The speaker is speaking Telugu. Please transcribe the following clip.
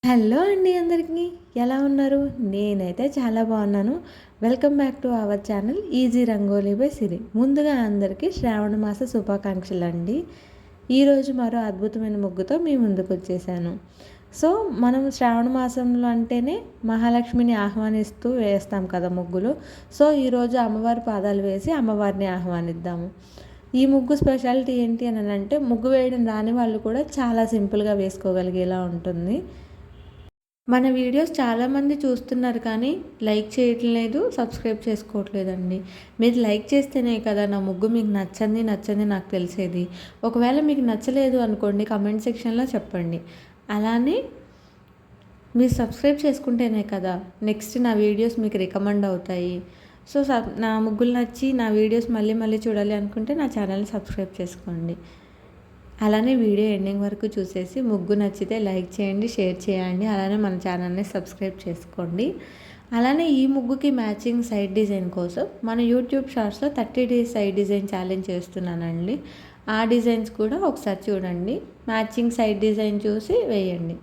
హలో అండి అందరికీ ఎలా ఉన్నారు? నేనైతే చాలా బాగున్నాను. Welcome back to our channel easy rangoli by Siri. ముందుగా అందరికీ శ్రావణ మాస శుభాకాంక్షలు అండి. ఈరోజు మరో అద్భుతమైన ముగ్గుతో మీ ముందుకు వచ్చేసాను. సో మనం శ్రావణ మాసంలో అంటేనే మహాలక్ష్మిని ఆహ్వానిస్తూ వేస్తాం కదా ముగ్గులు. సో ఈరోజు అమ్మవారి పాదాలు వేసి అమ్మవారిని ఆహ్వానిద్దాము. ఈ ముగ్గు స్పెషాలిటీ ఏంటి అని అంటే ముగ్గు వేయడం రాని వాళ్ళు కూడా చాలా సింపుల్గా వేసుకోగలిగేలా ఉంటుంది. మన వీడియోస్ చాలామంది చూస్తున్నారు కానీ లైక్ చేయట్లేదు, సబ్స్క్రైబ్ చేసుకోవట్లేదండి. మీరు లైక్ చేస్తేనే కదా నా ముగ్గు మీకు నచ్చంది నాకు తెలిసేది. ఒకవేళ మీకు నచ్చలేదు అనుకోండి కమెంట్ సెక్షన్లో చెప్పండి. అలానే మీరు సబ్స్క్రైబ్ చేసుకుంటేనే కదా నెక్స్ట్ నా వీడియోస్ మీకు రికమెండ్ అవుతాయి. సో నా ముగ్గులు నచ్చి నా వీడియోస్ మళ్ళీ మళ్ళీ చూడాలి అనుకుంటే నా ఛానల్ని సబ్స్క్రైబ్ చేసుకోండి. అలానే వీడియో ఎండింగ్ వరకు చూసేసి ముగ్గు నచ్చితే లైక్ చేయండి, షేర్ చేయండి. అలానే మన ఛానల్ని సబ్స్క్రైబ్ చేసుకోండి. అలానే ఈ ముగ్గుకి మ్యాచింగ్ సైడ్ డిజైన్ కోసం మన యూట్యూబ్ షార్ట్స్లో 30 డేస్ సైడ్ డిజైన్ ఛాలెంజ్ చేస్తున్నానండి. ఆ డిజైన్స్ కూడా ఒకసారి చూడండి, మ్యాచింగ్ సైడ్ డిజైన్ చూసి వేయండి.